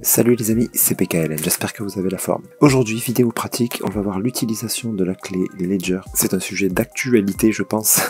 Salut les amis, c'est PKLN, j'espère que vous avez la forme. Aujourd'hui, vidéo pratique, on va voir l'utilisation de la clé Ledger. C'est un sujet d'actualité je pense,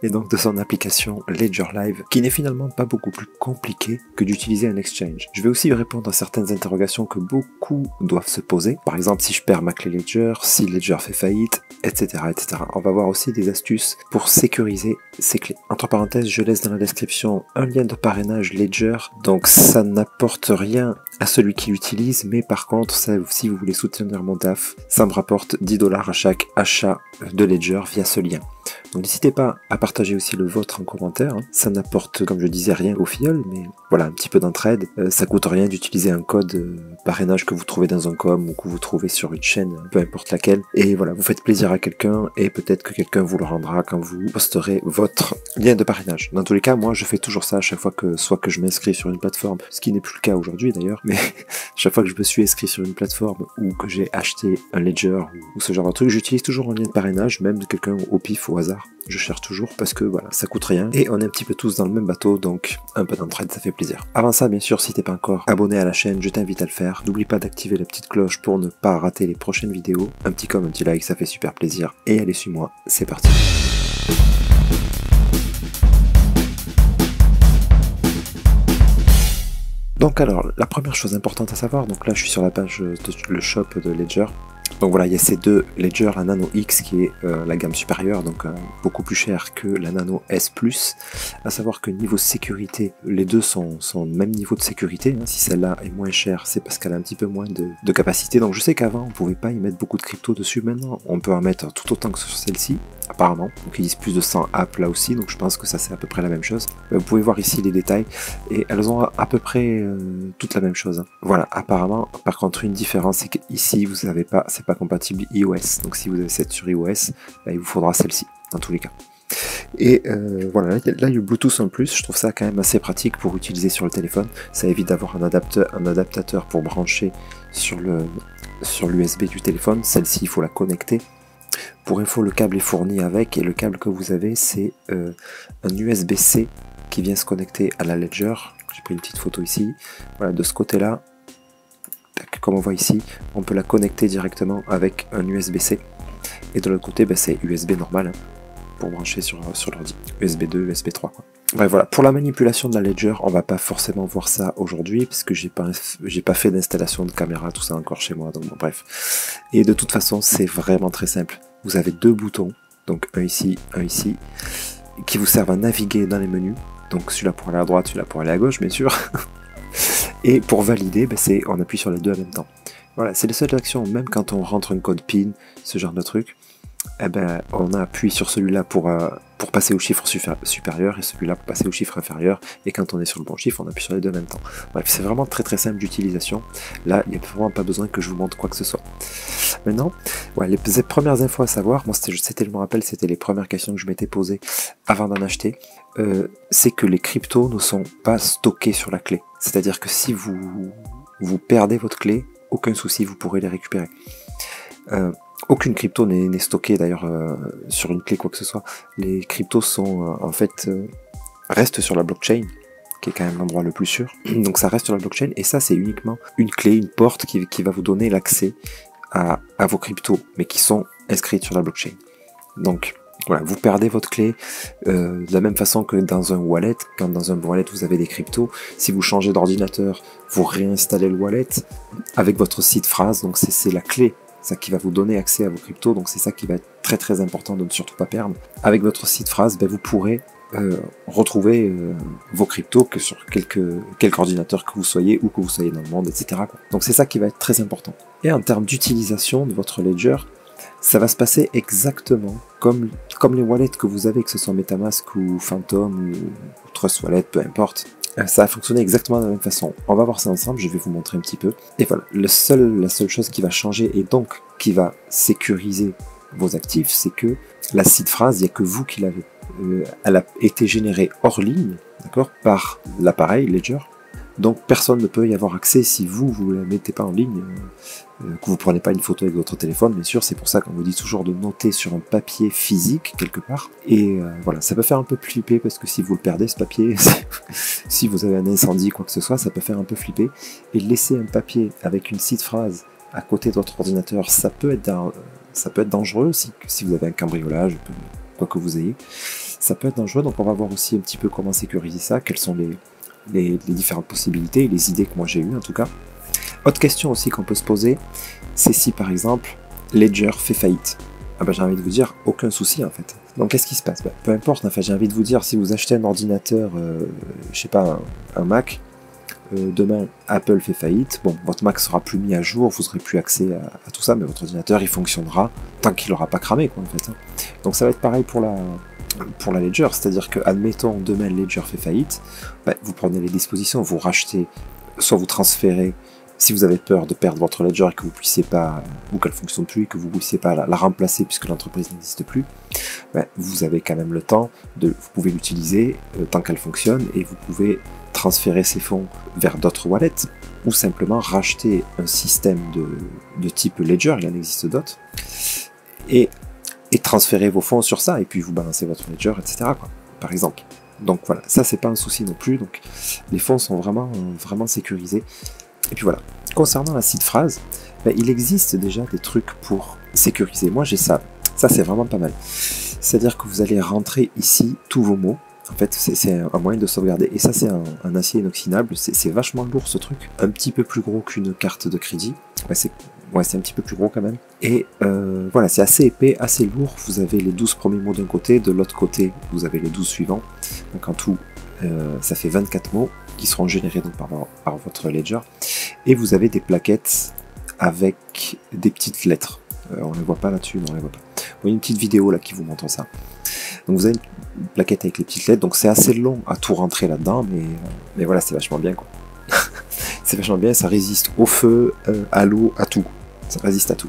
et donc de son application Ledger Live, qui n'est finalement pas beaucoup plus compliqué que d'utiliser un exchange. Je vais aussi répondre à certaines interrogations que beaucoup doivent se poser, par exemple si je perds ma clé Ledger, si Ledger fait faillite, etc. etc. On va voir aussi des astuces pour sécuriser ces clés. Entre parenthèses, je laisse dans la description un lien de parrainage Ledger, donc ça n'apporte rien à celui qui l'utilise, mais par contre, ça, si vous voulez soutenir mon taf, ça me rapporte 10 $ à chaque achat de Ledger via ce lien. Donc n'hésitez pas à partager aussi le vôtre en commentaire, hein. Ça n'apporte, comme je disais, rien au filleul, mais voilà, un petit peu d'entraide. Ça coûte rien d'utiliser un code parrainage que vous trouvez dans un com ou que vous trouvez sur une chaîne, peu importe laquelle. Et voilà, vous faites plaisir à quelqu'un et peut-être que quelqu'un vous le rendra quand vous posterez votre lien de parrainage. Dans tous les cas, moi je fais toujours ça à chaque fois que, soit que je m'inscris sur une plateforme, ce qui n'est plus le cas aujourd'hui d'ailleurs, mais chaque fois que je me suis inscrit sur une plateforme ou que j'ai acheté un Ledger ou ce genre de truc, j'utilise toujours un lien de parrainage, même de quelqu'un au pif, au hasard. Je cherche toujours parce que voilà, ça coûte rien et on est un petit peu tous dans le même bateau, donc un peu d'entraide, ça fait plaisir. Avant ça, bien sûr, si t'es pas encore abonné à la chaîne, je t'invite à le faire. N'oublie pas d'activer la petite cloche pour ne pas rater les prochaines vidéos. Un petit comme, un petit like, ça fait super plaisir. Et allez, suis-moi, c'est parti. Donc alors, la première chose importante à savoir, donc là je suis sur la page le shop de Ledger. Donc voilà, il y a ces deux Ledger, la Nano X qui est la gamme supérieure, donc beaucoup plus chère que la Nano S+. À savoir que niveau sécurité, les deux sont au même niveau de sécurité. Hein. Si celle-là est moins chère, c'est parce qu'elle a un petit peu moins de capacité. Donc je sais qu'avant, on pouvait pas y mettre beaucoup de crypto dessus. Maintenant, on peut en mettre tout autant que sur celle-ci, apparemment. Donc ils disent plus de 100 apps là aussi, donc je pense que ça c'est à peu près la même chose. Vous pouvez voir ici les détails, et elles ont à peu près toute la même chose. Hein. Voilà, apparemment, par contre une différence, c'est qu'ici vous n'avez pas, c'est pas compatible iOS, donc si vous avez cette sur iOS, bah, il vous faudra celle-ci, dans tous les cas. Et voilà, là il y a le Bluetooth en plus, je trouve ça quand même assez pratique pour utiliser sur le téléphone. Ça évite d'avoir un adaptateur pour brancher sur l'USB du téléphone. Celle-ci, il faut la connecter. Pour info, le câble est fourni avec, et le câble que vous avez, c'est un USB-C qui vient se connecter à la Ledger. J'ai pris une petite photo ici. Voilà, de ce côté-là, comme on voit ici, on peut la connecter directement avec un USB-C. Et de l'autre côté, bah, c'est USB normal, hein, pour brancher sur l'ordi. USB 2, USB 3, quoi. Bref, voilà. Pour la manipulation de la Ledger, on va pas forcément voir ça aujourd'hui, parce que j'ai pas fait d'installation de caméra, tout ça encore chez moi, donc bon, bref. Et de toute façon, c'est vraiment très simple. Vous avez deux boutons, donc un ici, qui vous servent à naviguer dans les menus. Donc celui-là pour aller à droite, celui-là pour aller à gauche, bien sûr. Et pour valider, ben on appuie sur les deux en même temps. Voilà, c'est les seules actions, même quand on rentre un code PIN, ce genre de truc, eh ben, on appuie sur celui-là pour passer au chiffre supérieur et celui-là pour passer au chiffre inférieur. Et quand on est sur le bon chiffre, on appuie sur les deux en même temps. Bref, c'est vraiment très très simple d'utilisation. Là, il n'y a vraiment pas besoin que je vous montre quoi que ce soit. Maintenant, ouais, les premières infos à savoir, moi je me rappelle, c'était les premières questions que je m'étais posées avant d'en acheter, c'est que les cryptos ne sont pas stockés sur la clé. C'est-à-dire que si vous perdez votre clé, aucun souci, vous pourrez les récupérer. Aucune crypto n'est stockée d'ailleurs sur une clé quoi que ce soit. Les cryptos sont en fait restent sur la blockchain, qui est quand même l'endroit le plus sûr. Donc ça reste sur la blockchain, et ça c'est uniquement une clé, une porte qui va vous donner l'accès à vos cryptos, mais qui sont inscrites sur la blockchain. Donc voilà, vous perdez votre clé de la même façon que dans un wallet. Quand dans un wallet vous avez des cryptos, si vous changez d'ordinateur, vous réinstallez le wallet avec votre seed phrase, donc c'est la clé, ça qui va vous donner accès à vos cryptos, donc c'est ça qui va être très très important de ne surtout pas perdre. Avec votre seed phrase, ben, vous pourrez retrouver vos cryptos que sur quelque ordinateur que vous soyez, ou que vous soyez dans le monde, etc. Donc c'est ça qui va être très important. Et en termes d'utilisation de votre Ledger, ça va se passer exactement comme les wallets que vous avez, que ce soit MetaMask ou Phantom ou Trust Wallet, peu importe. Ça va fonctionner exactement de la même façon. On va voir ça ensemble, je vais vous montrer un petit peu. Et voilà, la seule chose qui va changer, et donc qui va sécuriser vos actifs, c'est que la seed phrase, il n'y a que vous qui l'avez. Elle a été générée hors ligne, d'accord, par l'appareil Ledger. Donc personne ne peut y avoir accès si vous ne la mettez pas en ligne, que vous prenez pas une photo avec votre téléphone, bien sûr. C'est pour ça qu'on vous dit toujours de noter sur un papier physique quelque part. Et voilà, ça peut faire un peu flipper parce que si vous le perdez ce papier, si vous avez un incendie, quoi que ce soit, ça peut faire un peu flipper. Et laisser un papier avec une petite phrase à côté de votre ordinateur, ça peut être dangereux si vous avez un cambriolage, quoi que vous ayez. Ça peut être dangereux, donc on va voir aussi un petit peu comment sécuriser ça, quelles sont les différentes possibilités, les idées que moi j'ai eues en tout cas. Autre question aussi qu'on peut se poser, c'est si par exemple Ledger fait faillite. Ah ben j'ai envie de vous dire, aucun souci en fait. Donc qu'est-ce qui se passe? Peu importe, enfin j'ai envie de vous dire, si vous achetez un ordinateur, je sais pas, un Mac, demain Apple fait faillite, bon, votre Mac sera plus mis à jour, vous n'aurez plus accès à tout ça, mais votre ordinateur il fonctionnera tant qu'il n'aura pas cramé quoi en fait. Donc ça va être pareil pour la Ledger, c'est-à-dire que admettons demain Ledger fait faillite, vous prenez les dispositions, vous rachetez, soit vous transférez, si vous avez peur de perdre votre Ledger et que vous puissiez pas, ou qu'elle fonctionne plus, et que vous puissiez pas la remplacer puisque l'entreprise n'existe plus, vous avez quand même le temps vous pouvez l'utiliser tant qu'elle fonctionne et vous pouvez transférer ces fonds vers d'autres wallets ou simplement racheter un système de type Ledger, il en existe d'autres, et transférer vos fonds sur ça et puis vous balancez votre Ledger, etc. quoi, par exemple. Donc voilà, ça c'est pas un souci non plus, donc les fonds sont vraiment sécurisés. Et puis voilà, concernant la seed phrase, il existe déjà des trucs pour sécuriser. Moi j'ai ça c'est vraiment pas mal. C'est-à-dire que vous allez rentrer ici tous vos mots. En fait, c'est un moyen de sauvegarder. Et ça, c'est un acier inoxydable. C'est vachement lourd ce truc. Un petit peu plus gros qu'une carte de crédit. C'est un petit peu plus gros quand même. Et voilà, c'est assez épais, assez lourd. Vous avez les 12 premiers mots d'un côté. De l'autre côté, vous avez les 12 suivants. Donc en tout, ça fait 24 mots qui seront générés donc, par votre Ledger. Et vous avez des plaquettes avec des petites lettres. On ne les voit pas là-dessus, non, on ne les voit pas. Vous voyez une petite vidéo là qui vous montre ça. Donc vous avez une plaquette avec les petites lettres, donc c'est assez long à tout rentrer là-dedans, mais voilà, c'est vachement bien quoi. C'est vachement bien, ça résiste au feu, à l'eau, à tout. Ça résiste à tout.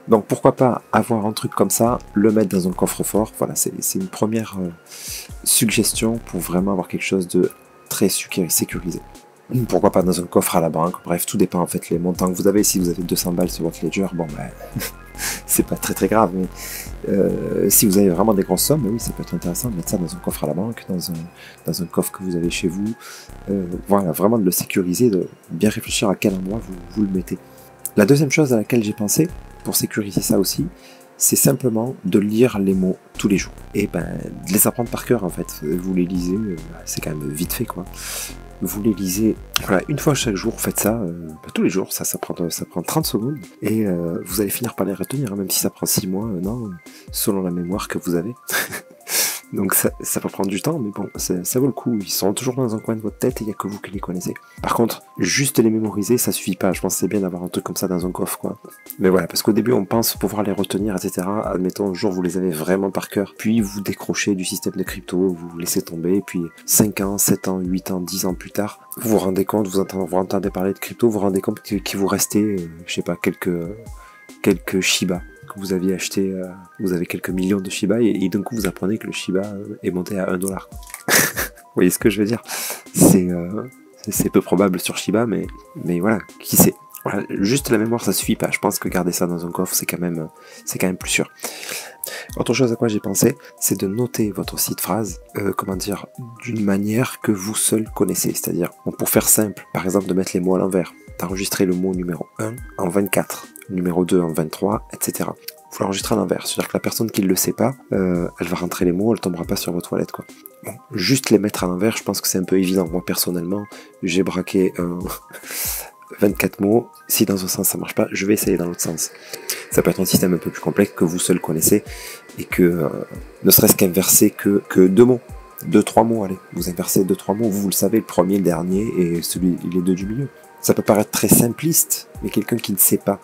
Donc pourquoi pas avoir un truc comme ça, le mettre dans un coffre-fort. Voilà, c'est une première suggestion pour vraiment avoir quelque chose de très sécurisé. Pourquoi pas dans un coffre à la banque, bref, tout dépend en fait les montants que vous avez. Si vous avez 200 balles sur votre Ledger, bon c'est pas très grave, mais si vous avez vraiment des grosses sommes, oui, ça peut être intéressant de mettre ça dans un coffre à la banque, dans un coffre que vous avez chez vous. Voilà, vraiment de le sécuriser, de bien réfléchir à quel endroit vous le mettez. La deuxième chose à laquelle j'ai pensé, pour sécuriser ça aussi, c'est simplement de lire les mots tous les jours. Et de les apprendre par cœur en fait. Vous les lisez, c'est quand même vite fait quoi. Vous les lisez, voilà, une fois chaque jour, faites ça, tous les jours, ça prend 30 secondes, et vous allez finir par les retenir, hein, même si ça prend 6 mois, non, selon la mémoire que vous avez. Donc ça peut prendre du temps, mais bon, ça vaut le coup, ils sont toujours dans un coin de votre tête et il n'y a que vous qui les connaissez. Par contre, juste les mémoriser, ça suffit pas, je pense que c'est bien d'avoir un truc comme ça dans un coffre, quoi. Mais voilà, parce qu'au début on pense pouvoir les retenir, etc. Admettons, un jour vous les avez vraiment par cœur, puis vous décrochez du système de crypto, vous laissez tomber, et puis 5 ans, 7 ans, 8 ans, 10 ans plus tard, vous vous rendez compte, vous entendez parler de crypto, vous vous rendez compte qu'il vous restait, je sais pas, quelques Shiba que vous aviez acheté, vous avez quelques millions de Shiba et d'un coup vous apprenez que le Shiba est monté à $1. Vous voyez ce que je veux dire? C'est peu probable sur Shiba, mais voilà, qui sait? Voilà, juste la mémoire ça suffit pas, je pense que garder ça dans un coffre c'est quand même plus sûr. Autre chose à quoi j'ai pensé, c'est de noter votre seed phrase, d'une manière que vous seul connaissez, c'est-à-dire, pour faire simple, par exemple de mettre les mots à l'envers, d'enregistrer le mot numéro 1 en 24, numéro 2 en 23, etc. Vous l'enregistrez à l'envers, c'est-à-dire que la personne qui ne le sait pas, elle va rentrer les mots, elle tombera pas sur votre toilette, quoi. Bon, juste les mettre à l'envers, je pense que c'est un peu évident. Moi, personnellement, j'ai braqué 24 mots, si dans un sens ça marche pas, je vais essayer dans l'autre sens. Ça peut être un système un peu plus complexe que vous seul connaissez, et que, ne serait-ce qu'inverser que 2 mots, 2-3 mots, allez, vous inversez 2-3 mots, vous le savez, le premier, le dernier, et les 2 du milieu. Ça peut paraître très simpliste, mais quelqu'un qui ne sait pas,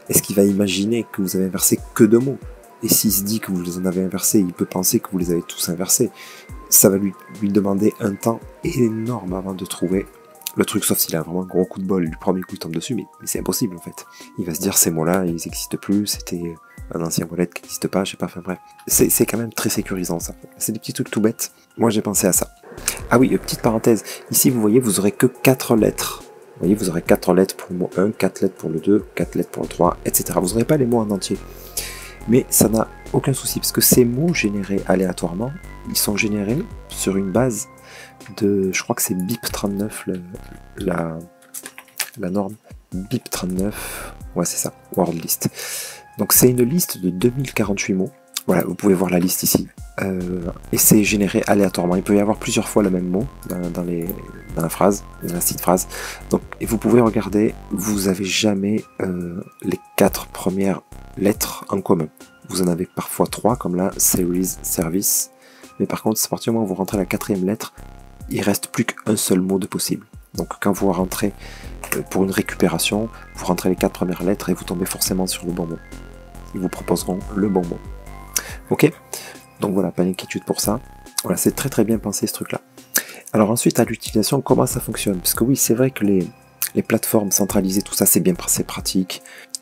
est-ce qu'il va imaginer que vous avez inversé que 2 mots? Et s'il se dit que vous les en avez inversés, il peut penser que vous les avez tous inversés. Ça va lui demander un temps énorme avant de trouver le truc, sauf s'il a vraiment un gros coup de bol, du premier coup il tombe dessus, mais c'est impossible en fait. Il va se dire ces mots-là, ils n'existent plus, c'était un ancien wallet qui n'existe pas, je sais pas, enfin bref. C'est quand même très sécurisant ça. C'est des petits trucs tout bêtes. Moi j'ai pensé à ça. Ah oui, petite parenthèse, ici vous voyez, vous aurez que 4 lettres. Vous voyez, vous aurez 4 lettres pour le mot 1, 4 lettres pour le 2, 4 lettres pour le 3, etc. Vous n'aurez pas les mots en entier. Mais ça n'a aucun souci, parce que ces mots générés aléatoirement, ils sont générés sur une base de, je crois que c'est BIP39, la norme. BIP39, ouais c'est ça, Word List. Donc c'est une liste de 2048 mots. Voilà, vous pouvez voir la liste ici. Et c'est généré aléatoirement. Il peut y avoir plusieurs fois le même mot dans la phrase, dans la petite phrase. Donc, et vous pouvez regarder, vous n'avez jamais les 4 premières lettres en commun. Vous en avez parfois 3, comme là, series, service. Mais par contre, à partir du moment où vous rentrez la 4e lettre, il reste plus qu'un seul mot de possible. Donc quand vous rentrez pour une récupération, vous rentrez les 4 premières lettres et vous tombez forcément sur le bon mot. Ils vous proposeront le bon mot. Ok, donc voilà, pas d'inquiétude pour ça. Voilà, c'est très bien pensé ce truc-là. Alors ensuite, à l'utilisation, comment ça fonctionne? Parce que oui, c'est vrai que les plateformes centralisées, tout ça, c'est bien, c'est pratique.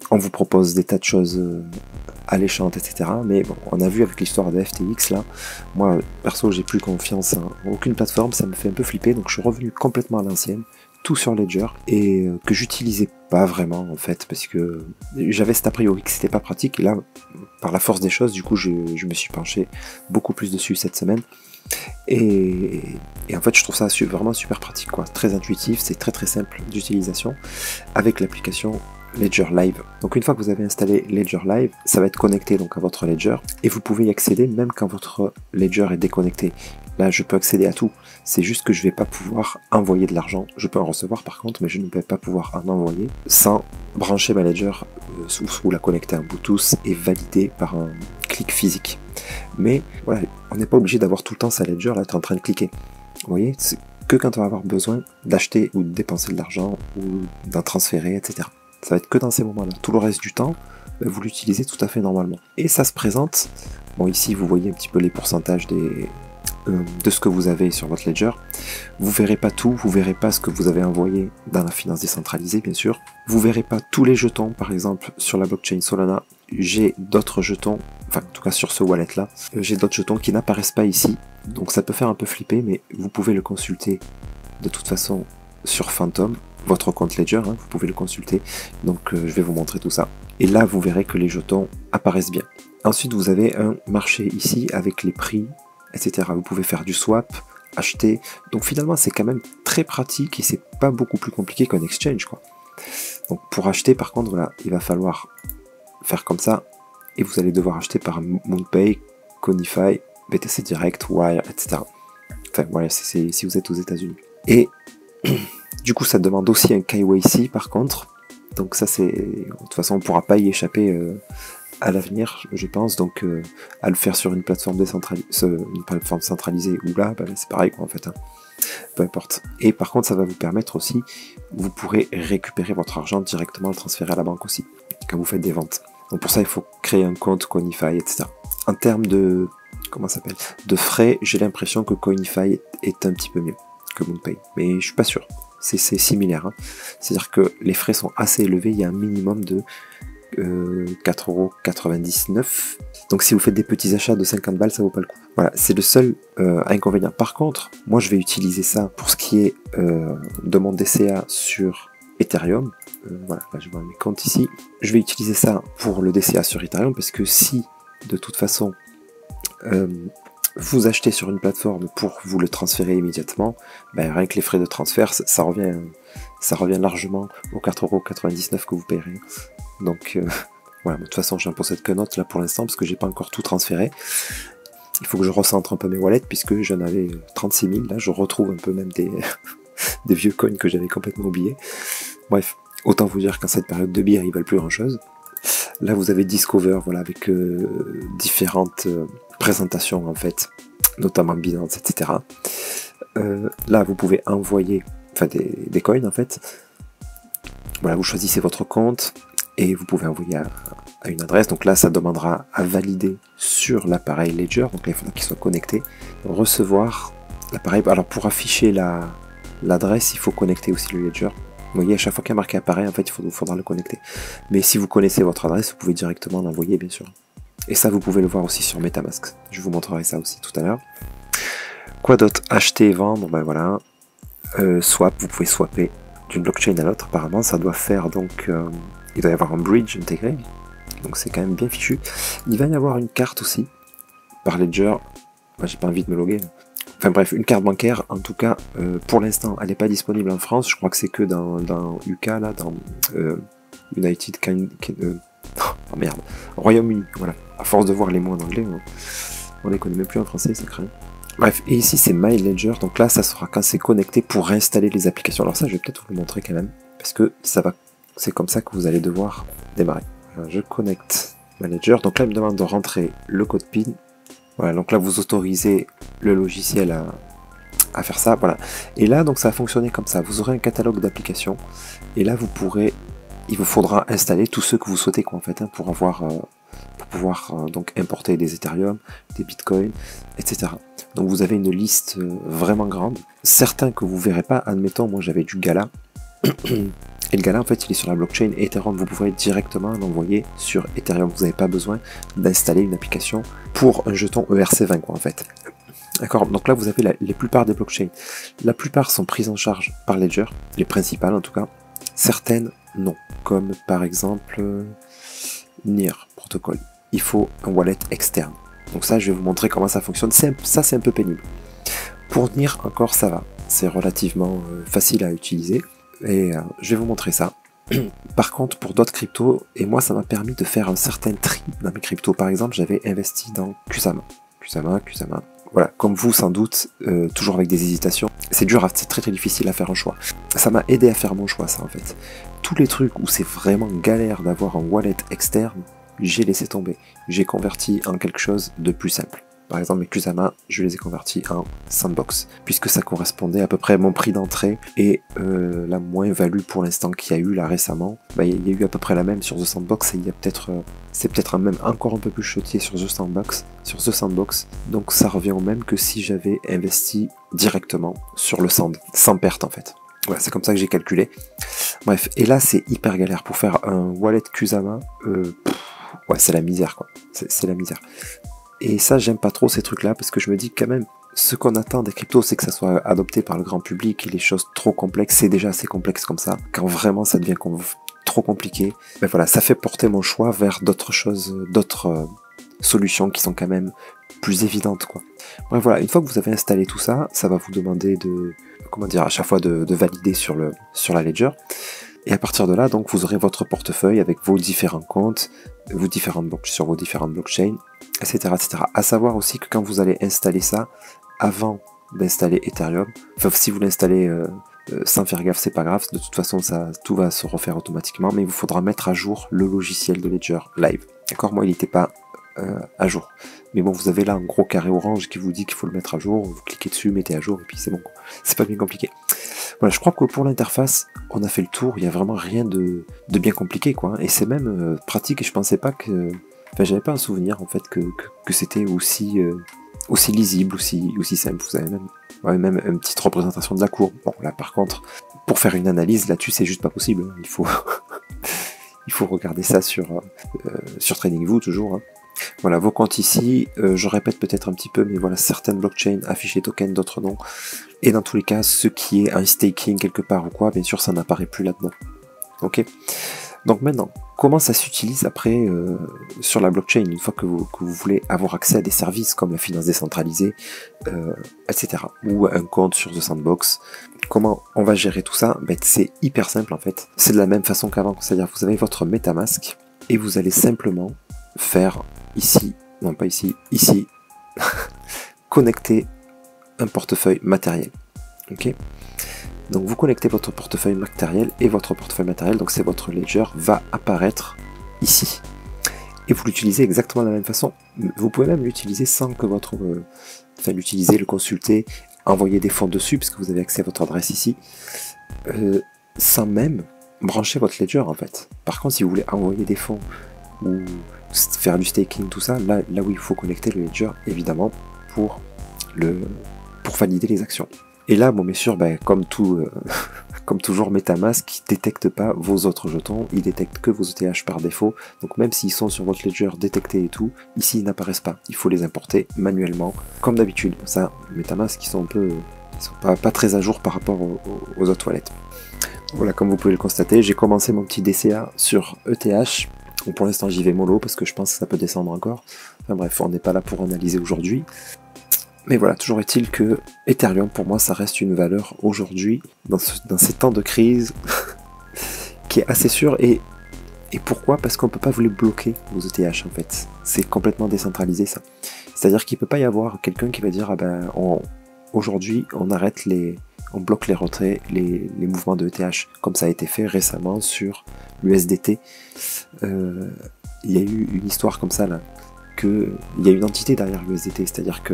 On vous propose des tas de choses alléchantes, etc. Mais bon, on a vu avec l'histoire de FTX, là, moi, perso, j'ai plus confiance en aucune plateforme, ça me fait un peu flipper, donc je suis revenu complètement à l'ancienne, tout sur Ledger, et que j'utilisais pas vraiment, en fait, parce que j'avais cet a priori que c'était pas pratique, et là, par la force des choses, du coup, je me suis penché beaucoup plus dessus cette semaine, et en fait, je trouve ça vraiment super pratique, quoi, très intuitif, c'est très simple d'utilisation, avec l'application Ledger Live. Donc une fois que vous avez installé Ledger Live, ça va être connecté donc à votre Ledger et vous pouvez y accéder même quand votre Ledger est déconnecté. Là, je peux accéder à tout. C'est juste que je vais pas pouvoir envoyer de l'argent. Je peux en recevoir par contre, mais je ne vais pas pouvoir en envoyer sans brancher ma Ledger ou la connecter à Bluetooth et valider par un clic physique. Mais voilà, on n'est pas obligé d'avoir tout le temps sa Ledger, là tu es en train de cliquer. Vous voyez, c'est que quand on va avoir besoin d'acheter ou de dépenser de l'argent ou d'en transférer, etc. Ça va être que dans ces moments-là. Tout le reste du temps, vous l'utilisez tout à fait normalement. Et ça se présente, bon ici vous voyez un petit peu les pourcentages de ce que vous avez sur votre Ledger. Vous verrez pas tout, vous verrez pas ce que vous avez envoyé dans la finance décentralisée bien sûr. Vous verrez pas tous les jetons, par exemple sur la blockchain Solana, j'ai d'autres jetons, enfin en tout cas sur ce wallet là, j'ai d'autres jetons qui n'apparaissent pas ici. Donc ça peut faire un peu flipper, mais vous pouvez le consulter de toute façon sur Phantom, votre compte Ledger, hein, vous pouvez le consulter. Donc je vais vous montrer tout ça. Et là vous verrez que les jetons apparaissent bien. Ensuite vous avez un marché ici avec les prix, etc. Vous pouvez faire du swap, acheter. Donc finalement c'est quand même très pratique et c'est pas beaucoup plus compliqué qu'un exchange, quoi. Donc pour acheter par contre, voilà, il va falloir faire comme ça et vous allez devoir acheter par MoonPay, Conify, BTC Direct, Wire, etc. Enfin voilà, c'est si vous êtes aux États-Unis. Et du coup ça demande aussi un KYC par contre. Donc ça c'est, de toute façon on ne pourra pas y échapper à l'avenir, je pense, donc à le faire sur une plateforme centralisée ou là, bah, c'est pareil quoi en fait, hein. Peu importe. Et par contre ça va vous permettre aussi, vous pourrez récupérer votre argent directement, le transférer à la banque aussi, quand vous faites des ventes. Donc pour ça il faut créer un compte Coinify, etc. En termes de, comment ça s'appelle, de frais, j'ai l'impression que Coinify est un petit peu mieux que MoonPay, mais je suis pas sûr. C'est similaire, hein. C'est-à-dire que les frais sont assez élevés, il y a un minimum de 4,99€. Donc si vous faites des petits achats de 50 balles, ça vaut pas le coup. Voilà, c'est le seul inconvénient. Par contre, moi je vais utiliser ça pour ce qui est de mon DCA sur Ethereum. Voilà, là je vois mes comptes ici. Je vais utiliser ça pour le DCA sur Ethereum parce que si de toute façon vous achetez sur une plateforme pour vous le transférer immédiatement, ben, rien que les frais de transfert, ça revient largement aux 4,99€ que vous payerez. Donc voilà, de toute façon j'en possède que note là pour l'instant parce que j'ai pas encore tout transféré. Il faut que je recentre un peu mes wallets puisque j'en avais 36 000, là je retrouve un peu même des vieux coins que j'avais complètement oubliés. Bref, autant vous dire qu'en cette période de bière ils valent plus grand chose. Là vous avez Discover, voilà, avec différentes présentations en fait, notamment Binance, etc. Là vous pouvez envoyer enfin des coins en fait. Voilà, vous choisissez votre compte et vous pouvez envoyer à une adresse. Donc là ça demandera à valider sur l'appareil Ledger, donc là, il faudra qu'il soit connecté, recevoir l'appareil. Alors pour afficher l'adresse il faut connecter aussi le Ledger. Vous voyez, à chaque fois qu'il y a marqué appareil, en fait, il faudra le connecter. Mais si vous connaissez votre adresse, vous pouvez directement l'envoyer, bien sûr. Et ça, vous pouvez le voir aussi sur MetaMask. Je vous montrerai ça aussi tout à l'heure. Quoi d'autre? Acheter et vendre, ben voilà. Swap, vous pouvez swapper d'une blockchain à l'autre. Apparemment, ça doit faire donc... il doit y avoir un bridge intégré. Donc c'est quand même bien fichu. Il va y avoir une carte aussi, par Ledger. Moi, j'ai pas envie de me loguer. Enfin bref, une carte bancaire, en tout cas, pour l'instant, elle n'est pas disponible en France. Je crois que c'est que dans UK, là, dans United oh merde, Royaume-Uni, voilà. À force de voir les mots en anglais, on les connaît même plus en français, ça craint. Bref, et ici c'est My Ledger, donc là ça sera quand c'est connecté pour réinstaller les applications. Alors ça je vais peut-être vous le montrer quand même, parce que ça va, c'est comme ça que vous allez devoir démarrer. Alors, je connecte My Ledger, donc là il me demande de rentrer le code PIN. Voilà, donc là vous autorisez le logiciel à faire ça, voilà. Et là donc ça va fonctionner comme ça, vous aurez un catalogue d'applications, et là vous pourrez, il vous faudra installer tous ceux que vous souhaitez quoi, en fait, hein, pour pouvoir donc importer des Ethereum, des Bitcoin, etc. Donc vous avez une liste vraiment grande. Certains que vous verrez pas, admettons, moi j'avais du Gala. Et le Gala en fait il est sur la blockchain Ethereum, vous pouvez directement l'envoyer sur Ethereum. Vous n'avez pas besoin d'installer une application pour un jeton ERC20 quoi en fait. D'accord, donc là vous avez les plupart des blockchains. La plupart sont prises en charge par Ledger, les principales en tout cas. Certaines non, comme par exemple NIR Protocol. Il faut un wallet externe. Donc ça, je vais vous montrer comment ça fonctionne. Ça, c'est un peu pénible. Pour NIR, encore, ça va. C'est relativement facile à utiliser. Et je vais vous montrer ça. Par contre, pour d'autres cryptos, et moi, ça m'a permis de faire un certain tri dans mes cryptos. Par exemple, j'avais investi dans Kusama. Kusama. Voilà, comme vous, sans doute, toujours avec des hésitations. C'est dur, c'est très difficile à faire un choix. Ça m'a aidé à faire mon choix, ça, en fait. Tous les trucs où c'est vraiment galère d'avoir un wallet externe, j'ai laissé tomber. J'ai converti en quelque chose de plus simple. Par exemple, mes Kusama, je les ai convertis en Sandbox, puisque ça correspondait à peu près à mon prix d'entrée et la moins-value pour l'instant qu'il y a eu là récemment. Bah, il y a eu à peu près la même sur The Sandbox et il y a peut-être, c'est peut-être même encore un peu plus chotier sur The Sandbox. Donc ça revient au même que si j'avais investi directement sur le Sand, sans perte en fait. Voilà, c'est comme ça que j'ai calculé. Bref, et là c'est hyper galère pour faire un wallet Kusama. Ouais, c'est la misère quoi. C'est la misère. Et ça, j'aime pas trop ces trucs-là parce que je me dis quand même, ce qu'on attend des cryptos, c'est que ça soit adopté par le grand public et les choses trop complexes, c'est déjà assez complexe comme ça. Quand vraiment ça devient trop compliqué, ben voilà, ça fait porter mon choix vers d'autres choses, d'autres solutions qui sont quand même plus évidentes quoi. Bref voilà, une fois que vous avez installé tout ça, ça va vous demander de, comment dire, à chaque fois de valider sur la Ledger. Et à partir de là, donc, vous aurez votre portefeuille avec vos différents comptes, sur vos différentes blockchains, etc., etc. À savoir aussi que quand vous allez installer ça, avant d'installer Ethereum, enfin, si vous l'installez sans faire gaffe, c'est pas grave, de toute façon, tout va se refaire automatiquement, mais il vous faudra mettre à jour le logiciel de Ledger Live. D'accord, moi, il n'était pas à jour. Mais bon, vous avez là un gros carré orange qui vous dit qu'il faut le mettre à jour, vous cliquez dessus, mettez à jour, et puis c'est bon. C'est pas bien compliqué. Voilà, je crois que pour l'interface, on a fait le tour, il n'y a vraiment rien de bien compliqué, quoi. Et c'est même pratique, et je pensais pas que... Enfin, j'avais pas un souvenir, en fait, que c'était aussi lisible, aussi simple. Vous avez même une petite représentation de la courbe. Bon, là, par contre, pour faire une analyse là-dessus, c'est juste pas possible. Il faut... il faut regarder ça sur TradingView, toujours, hein. Voilà, vos comptes ici, je répète peut-être un petit peu, mais voilà, certaines blockchains affichent les tokens, d'autres non. Et dans tous les cas, ce qui est un staking quelque part ou quoi, bien sûr, ça n'apparaît plus là-dedans. Ok. Donc maintenant, comment ça s'utilise après sur la blockchain, une fois que vous voulez avoir accès à des services comme la finance décentralisée, etc. Ou un compte sur The Sandbox. Comment on va gérer tout ça? Ben, c'est hyper simple en fait. C'est de la même façon qu'avant, c'est-à-dire vous avez votre MetaMask et vous allez simplement faire ici, non pas ici, ici, connecter un portefeuille matériel. Ok. Donc vous connectez votre portefeuille matériel et votre portefeuille matériel, donc c'est votre ledger, va apparaître ici. Et vous l'utilisez exactement de la même façon. Vous pouvez même l'utiliser sans que l'utiliser, le consulter, envoyer des fonds dessus, puisque vous avez accès à votre adresse ici, sans même brancher votre ledger en fait. Par contre, si vous voulez envoyer des fonds ou faire du staking, tout ça, là où il faut connecter le ledger, évidemment, pour valider les actions. Et là, bon, bien sûr, ben, comme tout, comme toujours, MetaMask ne détecte pas vos autres jetons, il détecte que vos ETH par défaut. Donc même s'ils sont sur votre ledger détectés et tout, ici ils n'apparaissent pas. Il faut les importer manuellement, comme d'habitude. Ça, MetaMask, ils sont un peu, ils sont pas très à jour par rapport aux autres wallets. Voilà, comme vous pouvez le constater, j'ai commencé mon petit DCA sur ETH. Donc pour l'instant, j'y vais mollo parce que je pense que ça peut descendre encore. Enfin bref, on n'est pas là pour analyser aujourd'hui. Mais voilà, toujours est-il que Ethereum, pour moi, ça reste une valeur aujourd'hui, dans ces temps de crise, qui est assez sûre. Et pourquoi? Parce qu'on ne peut pas vous les bloquer, vos ETH, en fait. C'est complètement décentralisé, ça. C'est-à-dire qu'il ne peut pas y avoir quelqu'un qui va dire, ah ben, aujourd'hui, on arrête on bloque les retraits, les mouvements de ETH, comme ça a été fait récemment sur l'USDT. Il y a eu une histoire comme ça, là. Il y a une entité derrière l'USDT, c'est-à-dire que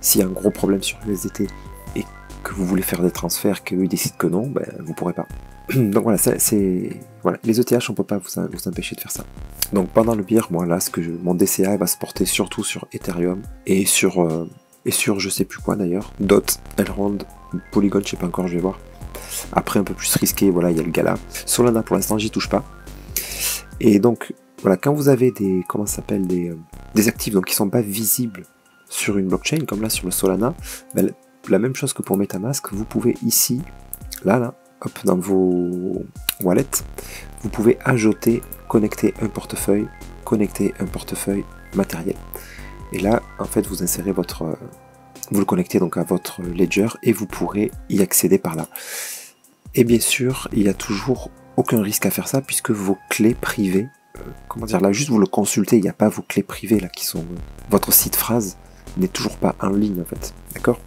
s'il y a un gros problème sur l'USDT et que vous voulez faire des transferts, qu'eux ils décident que non, ben, vous pourrez pas. Donc voilà, voilà, les ETH, on peut pas vous empêcher de faire ça. Donc pendant le beer, moi là, mon DCA va se porter surtout sur Ethereum et sur je sais plus quoi d'ailleurs, DOT, Elrond, Polygon, je sais pas encore, je vais voir. Après un peu plus risqué, voilà, il y a le Gala. Solana pour l'instant, j'y touche pas. Et donc voilà, quand vous avez des actifs donc qui sont pas visibles sur une blockchain, comme là sur le Solana, ben, la même chose que pour MetaMask, vous pouvez ici, là, hop, dans vos wallets, vous pouvez ajouter, connecter un portefeuille matériel. Et là, en fait, vous insérez vous le connectez donc à votre ledger et vous pourrez y accéder par là. Et bien sûr, il n'y a toujours aucun risque à faire ça puisque vos clés privées, comment dire, là juste vous le consultez, il n'y a pas vos clés privées là qui sont votre site phrase n'est toujours pas en ligne en fait, d'accord?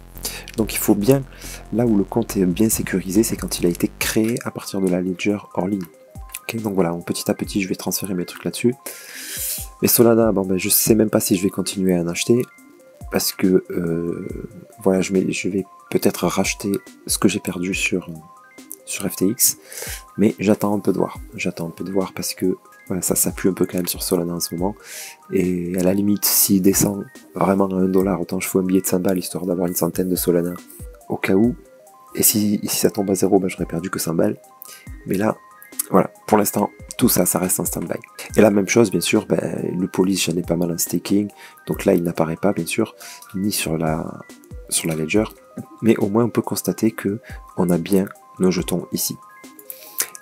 Donc il faut bien, là où le compte est bien sécurisé, c'est quand il a été créé à partir de la ledger hors ligne. Ok, donc voilà, petit à petit je vais transférer mes trucs là-dessus. Mais Solana, bon ben je sais même pas si je vais continuer à en acheter parce que voilà, je vais peut-être racheter ce que j'ai perdu sur FTX, mais j'attends un peu de voir. Parce que voilà, ça pue un peu quand même sur Solana en ce moment. Et à la limite, s'il descend vraiment à 1$, autant je fous un billet de 100 balles histoire d'avoir une centaine de Solana au cas où. Et si ça tombe à 0, ben, j'aurais perdu que 100 balles. Mais là, voilà, pour l'instant, tout ça, ça reste en stand-by. Et la même chose, bien sûr, ben, le police, j'en ai pas mal en staking. Donc là, il n'apparaît pas, bien sûr, ni sur la ledger. Mais au moins, on peut constater que on a bien nos jetons ici.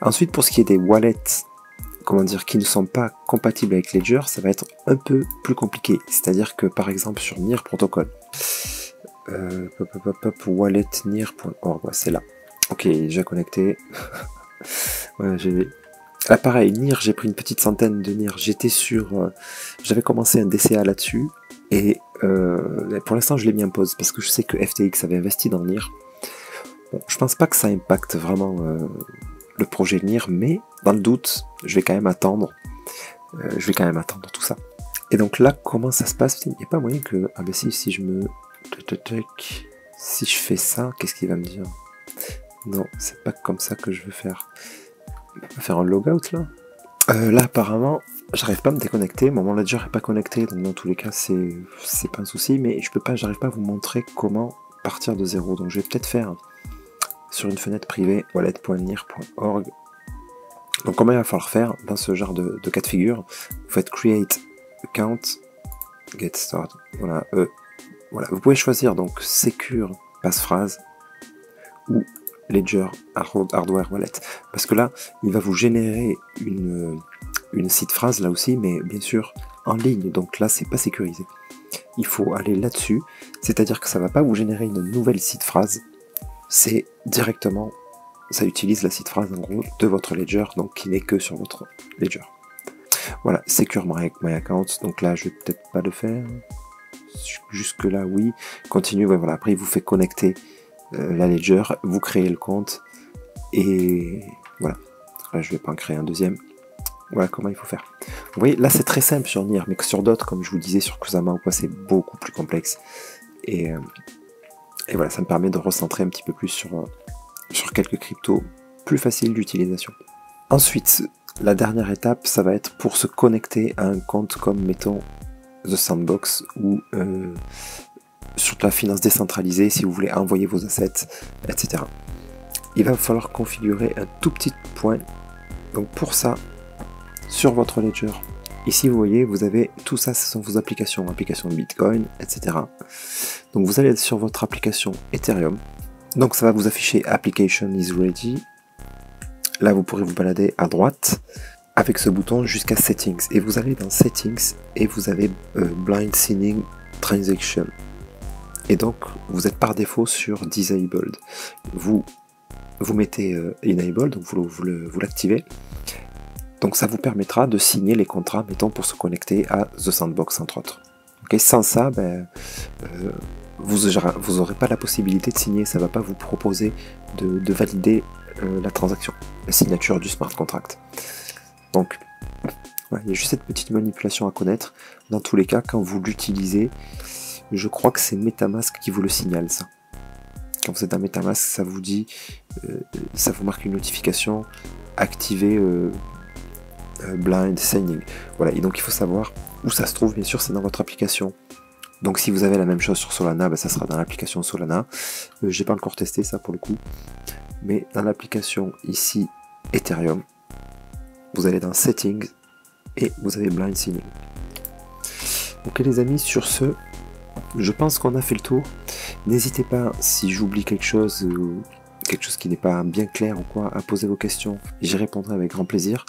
Ensuite, pour ce qui est des wallets, comment dire, qui ne sont pas compatibles avec Ledger, ça va être un peu plus compliqué. C'est-à-dire que par exemple sur NIR Protocol, wallet NIR.org, ouais, c'est là. Ok, déjà connecté. Ouais, ah, pareil, NIR, j'ai pris une petite centaine de NIR. J'avais commencé un DCA là-dessus et pour l'instant je l'ai mis en pause parce que je sais que FTX avait investi dans NIR. Bon, je pense pas que ça impacte vraiment le projet NIR, mais dans le doute, je vais quand même attendre. Tout ça. Et donc là, comment ça se passe? Il n'y a pas moyen que... Ah ben si je fais ça, qu'est-ce qu'il va me dire? Non, c'est pas comme ça que je veux faire. On va faire un logout là. Là apparemment, j'arrive pas à me déconnecter, mon ledger est pas connecté, donc dans tous les cas c'est pas un souci, mais j'arrive pas à vous montrer comment partir de zéro. Donc je vais peut-être faire sur une fenêtre privée wallet.nir.org. Donc comment il va falloir faire dans ce genre de cas de figure? Vous faites create account, get started. Voilà, voilà. Vous pouvez choisir donc secure passphrase ou ledger hardware wallet. Parce que là, il va vous générer une site phrase là aussi, mais bien sûr en ligne. Donc là, c'est pas sécurisé. Il faut aller là-dessus, c'est-à-dire que ça va pas vous générer une nouvelle site phrase. C'est directement, ça utilise la site phrase en gros de votre ledger, donc qui n'est que sur votre ledger. Voilà, secure my account, donc là je vais peut-être pas le faire. Jusque là oui. Continue, ouais, voilà. Après il vous fait connecter la ledger, vous créez le compte et voilà. Là je vais pas en créer un deuxième. Voilà comment il faut faire. Vous voyez, là c'est très simple sur NIR, mais que sur d'autres, comme je vous disais sur Kusama ou quoi, c'est beaucoup plus complexe. Et voilà, ça me permet de recentrer un petit peu plus sur quelques cryptos plus faciles d'utilisation. Ensuite, la dernière étape, ça va être pour se connecter à un compte comme, mettons, The Sandbox ou sur la finance décentralisée, si vous voulez envoyer vos assets, etc. Il va falloir configurer un tout petit point. Donc pour ça, sur votre ledger, ici vous voyez, vous avez tout ça, ce sont vos applications, applications Bitcoin, etc. Donc vous allez sur votre application Ethereum. Donc ça va vous afficher Application is ready. Là vous pourrez vous balader à droite avec ce bouton jusqu'à Settings. Et vous allez dans Settings et vous avez Blind Signing Transaction. Et donc vous êtes par défaut sur Disabled. Vous mettez Enable, donc vous l'activez. Donc ça vous permettra de signer les contrats, mettons, pour se connecter à The Sandbox, entre autres. Okay, sans ça, vous n'aurez pas la possibilité de signer, ça ne va pas vous proposer de valider la transaction, la signature du smart contract. Donc, ouais, il y a juste cette petite manipulation à connaître. Dans tous les cas, quand vous l'utilisez, je crois que c'est MetaMask qui vous le signale, ça. Quand vous êtes dans MetaMask, ça vous dit, ça vous marque une notification, activer Blind Signing. Voilà, et donc il faut savoir où ça se trouve, bien sûr, c'est dans votre application. Donc si vous avez la même chose sur Solana, ça sera dans l'application Solana. J'ai pas encore testé ça pour le coup, mais dans l'application ici Ethereum, vous allez dans Settings et vous avez Blind Signing. Ok les amis, sur ce, je pense qu'on a fait le tour. N'hésitez pas, si j'oublie quelque chose qui n'est pas bien clair ou quoi, à poser vos questions. J'y répondrai avec grand plaisir.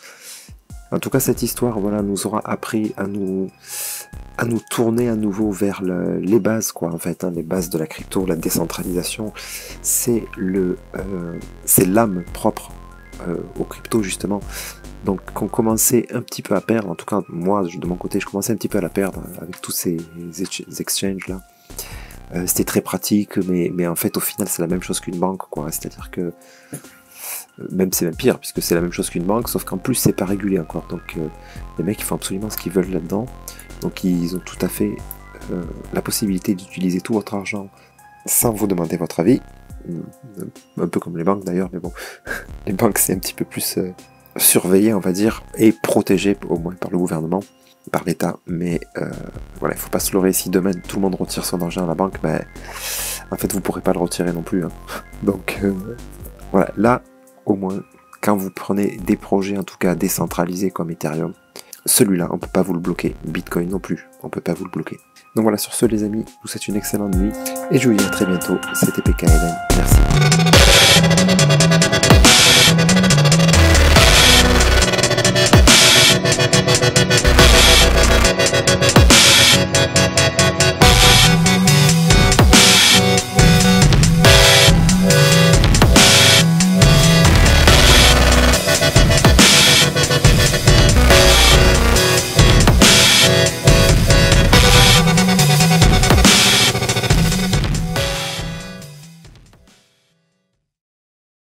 En tout cas, cette histoire, voilà, nous aura appris à nous tourner à nouveau vers les bases, quoi, en fait, hein, les bases de la crypto, la décentralisation. C'est l'âme propre aux cryptos, justement. Donc, qu'on commençait un petit peu à perdre, en tout cas, moi, de mon côté, je commençais un petit peu à la perdre avec tous ces exchanges-là. C'était très pratique, mais en fait, au final, c'est la même chose qu'une banque, quoi. C'est-à-dire que c'est même pire, puisque c'est la même chose qu'une banque, sauf qu'en plus c'est pas régulé encore, donc les mecs ils font absolument ce qu'ils veulent là-dedans, donc ils ont tout à fait la possibilité d'utiliser tout votre argent sans vous demander votre avis, un peu comme les banques d'ailleurs, mais bon, les banques c'est un petit peu plus surveillé on va dire, et protégé au moins par le gouvernement, par l'État, mais voilà, il faut pas se leurrer, si demain tout le monde retire son argent à la banque, en fait vous pourrez pas le retirer non plus, hein. Donc voilà, là au moins, quand vous prenez des projets, en tout cas décentralisés comme Ethereum, celui-là, on ne peut pas vous le bloquer. Bitcoin non plus, on ne peut pas vous le bloquer. Donc voilà, sur ce les amis, je vous souhaite une excellente nuit, et je vous dis à très bientôt. C'était PKLM, merci.